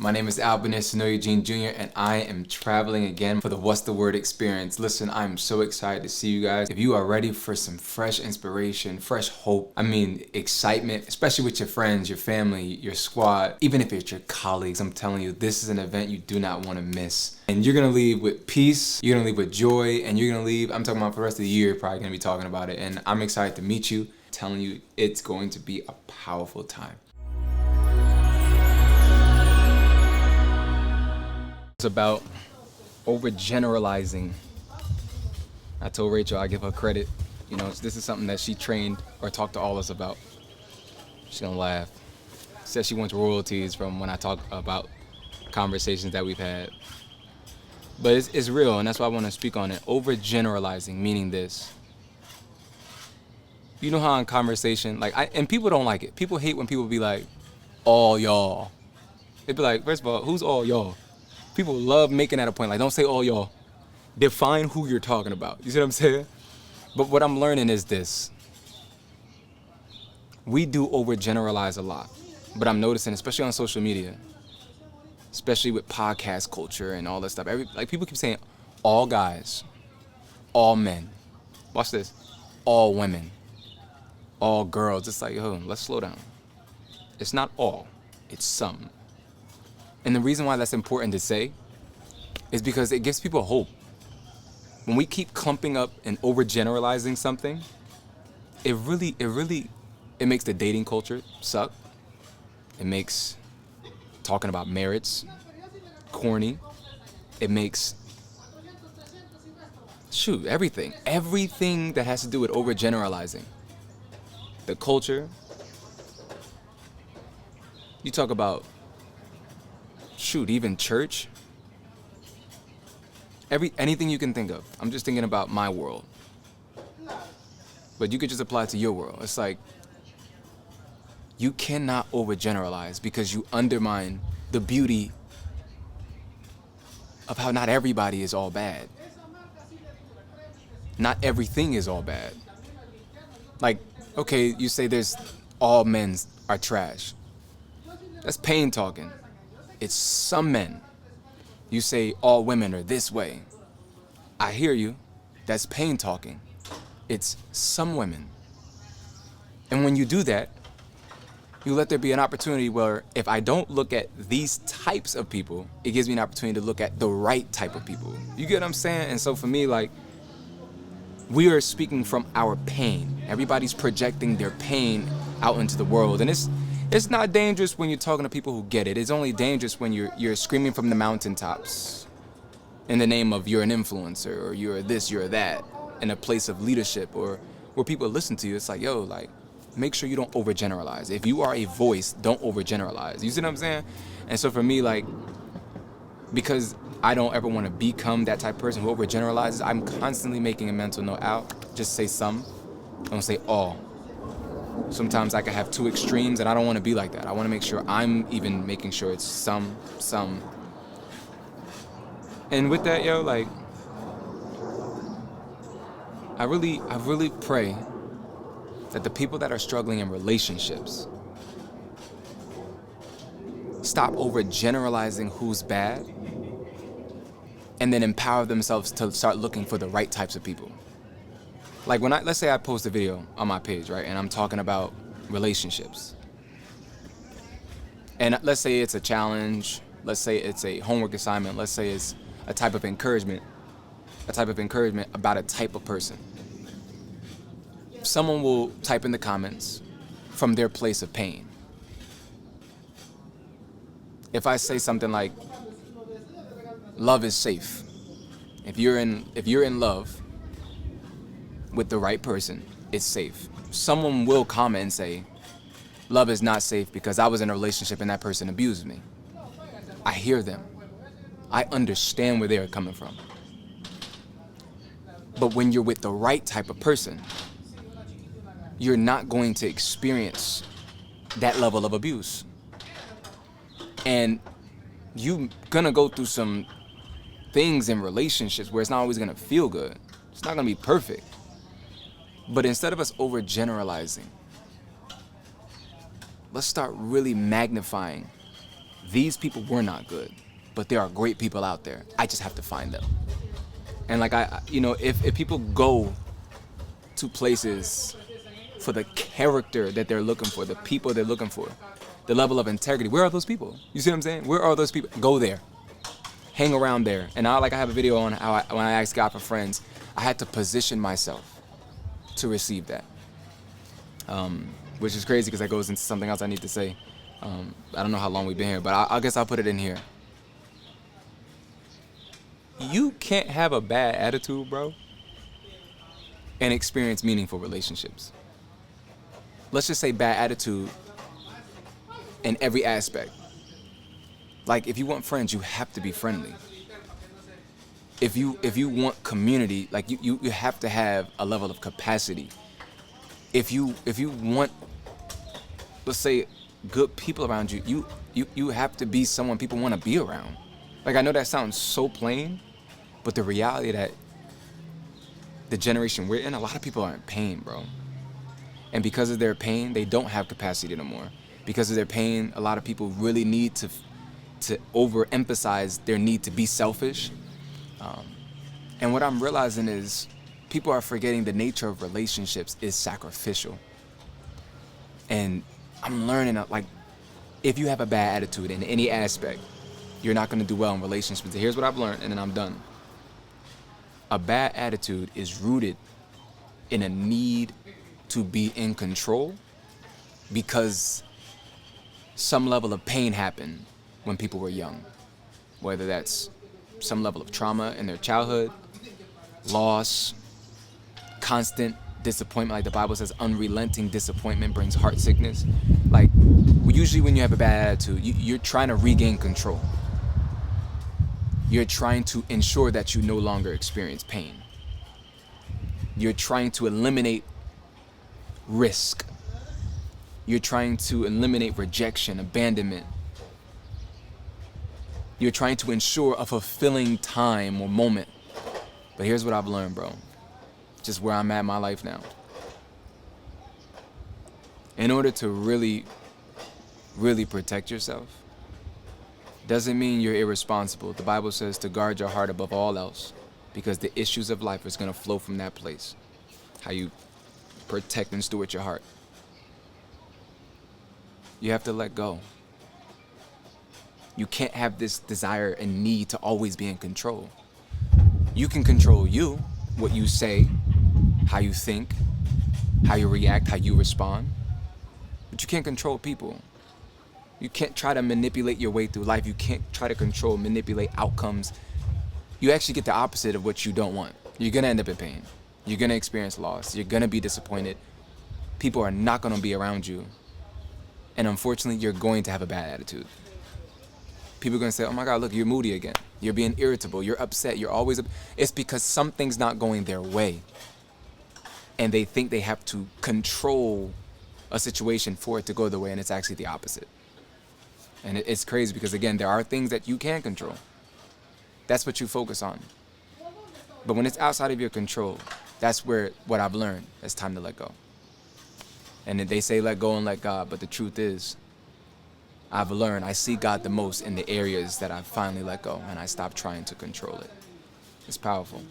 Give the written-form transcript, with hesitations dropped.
My name is AlbanerEugene Jr. and I am traveling again for the What's the Word experience. Listen, I'm so excited to see you guys. If you are ready for some fresh inspiration, fresh hope, excitement, especially with your friends, your family, your squad, even if it's your colleagues, I'm telling you, this is an event you do not want to miss. And you're gonna leave with peace, you're gonna leave with joy, and you're gonna leave, I'm talking about for the rest of the year, you're probably gonna be talking about it. And I'm excited to meet you, telling you it's going to be a powerful time. It's about overgeneralizing. I told Rachel I give her credit. You know, this is something that she trained or talked to all of us about. She's gonna laugh. Says she wants royalties from when I talk about conversations that we've had. But it's real, and that's why I want to speak on it. Overgeneralizing, meaning this. You know how in conversation, and people don't like it. People hate when people be like, all y'all. They'd be like, first of all, who's all y'all? People love making that a point. Like, don't say all y'all. Define who you're talking about. You see what I'm saying? But what I'm learning is this. We do overgeneralize a lot. But I'm noticing, especially on social media, especially with podcast culture and all that stuff, people keep saying all guys, all men. Watch this. All women, all girls. It's like, oh, let's slow down. It's not all. It's some. And the reason why that's important to say is because it gives people hope. When we keep clumping up and overgeneralizing something, it makes the dating culture suck. It makes talking about merits corny. It makes, everything that has to do with overgeneralizing. The culture. You talk about even church. Anything you can think of. I'm just thinking about my world. But you could just apply it to your world. It's like, you cannot overgeneralize because you undermine the beauty of how not everybody is all bad. Not everything is all bad. Like, okay, you say there's all men are trash. That's pain talking. It's some men. You say all women are this way. I hear you. That's pain talking. It's some women. And when you do that, you let there be an opportunity where if I don't look at these types of people, it gives me an opportunity to look at the right type of people. You get what I'm saying? And so for me, we are speaking from our pain. Everybody's projecting their pain out into the world. And it's not dangerous when you're talking to people who get it. It's only dangerous when you're screaming from the mountaintops in the name of you're an influencer or you're this, you're that, in a place of leadership or where people listen to you. It's like, make sure you don't overgeneralize. If you are a voice, don't overgeneralize. You see what I'm saying? And so for me, because I don't ever want to become that type of person who overgeneralizes, I'm constantly making a mental note out. Just say some. Don't say all. Sometimes I can have two extremes, and I don't want to be like that. I want to make sure I'm even making sure it's some. And with that, I really pray that the people that are struggling in relationships stop overgeneralizing who's bad and then empower themselves to start looking for the right types of people. Like let's say I post a video on my page, right? And I'm talking about relationships. And let's say it's a challenge. Let's say it's a homework assignment. Let's say it's a type of encouragement about a type of person. Someone will type in the comments from their place of pain. If I say something like, love is safe. If you're in love with the right person, it's safe. Someone will comment and say, love is not safe because I was in a relationship and that person abused me. I hear them. I understand where they are coming from. But when you're with the right type of person, you're not going to experience that level of abuse. And you're gonna go through some things in relationships where it's not always gonna feel good. It's not gonna be perfect. But instead of us overgeneralizing, let's start really magnifying these people were not good, but there are great people out there. I just have to find them. And like if people go to places for the character that they're looking for, the people they're looking for, the level of integrity, where are those people? You see what I'm saying? Where are those people? Go there. Hang around there. And I have a video on how when I asked God for friends, I had to position myself to receive that. Which is crazy because that goes into something else I need to say. I don't know how long we've been here, but I guess I'll put it in here. You can't have a bad attitude, bro, and experience meaningful relationships. Let's just say bad attitude in every aspect. Like, if you want friends, you have to be friendly. If you want community, like you have to have a level of capacity. If you want, let's say, good people around you, you have to be someone people want to be around. Like, I know that sounds so plain, but the reality that the generation we're in, a lot of people are in pain, bro. And because of their pain, they don't have capacity no more. Because of their pain, a lot of people really need to overemphasize their need to be selfish. And what I'm realizing is people are forgetting the nature of relationships is sacrificial. And I'm learning, like, if you have a bad attitude in any aspect, you're not going to do well in relationships. But here's what I've learned, and then I'm done. A bad attitude is rooted in a need to be in control because some level of pain happened when people were young. Whether that's some level of trauma in their childhood, loss, constant disappointment. Like the Bible says, unrelenting disappointment brings heart sickness. Like, usually when you have a bad attitude, you're trying to regain control. You're trying to ensure that you no longer experience pain. You're trying to eliminate risk. You're trying to eliminate rejection, abandonment. You're trying to ensure a fulfilling time or moment. But here's what I've learned, bro. Just where I'm at in my life now. In order to really, really protect yourself, doesn't mean you're irresponsible. The Bible says to guard your heart above all else, because the issues of life is going to flow from that place. How you protect and steward your heart. You have to let go. You can't have this desire and need to always be in control. You can control you, what you say, how you think, how you react, how you respond. But you can't control people. You can't try to manipulate your way through life. You can't try to control, manipulate outcomes. You actually get the opposite of what you don't want. You're going to end up in pain. You're going to experience loss. You're going to be disappointed. People are not going to be around you. And unfortunately, you're going to have a bad attitude. People are going to say, oh my God, look, you're moody again. You're being irritable. You're upset. You're always... It's because something's not going their way. And they think they have to control a situation for it to go their way, and it's actually the opposite. And it's crazy because, again, there are things that you can control. That's what you focus on. But when it's outside of your control, that's where what I've learned, it's time to let go. And they say let go and let God, but the truth is, I've learned I see God the most in the areas that I finally let go and I stopped trying to control it. It's powerful.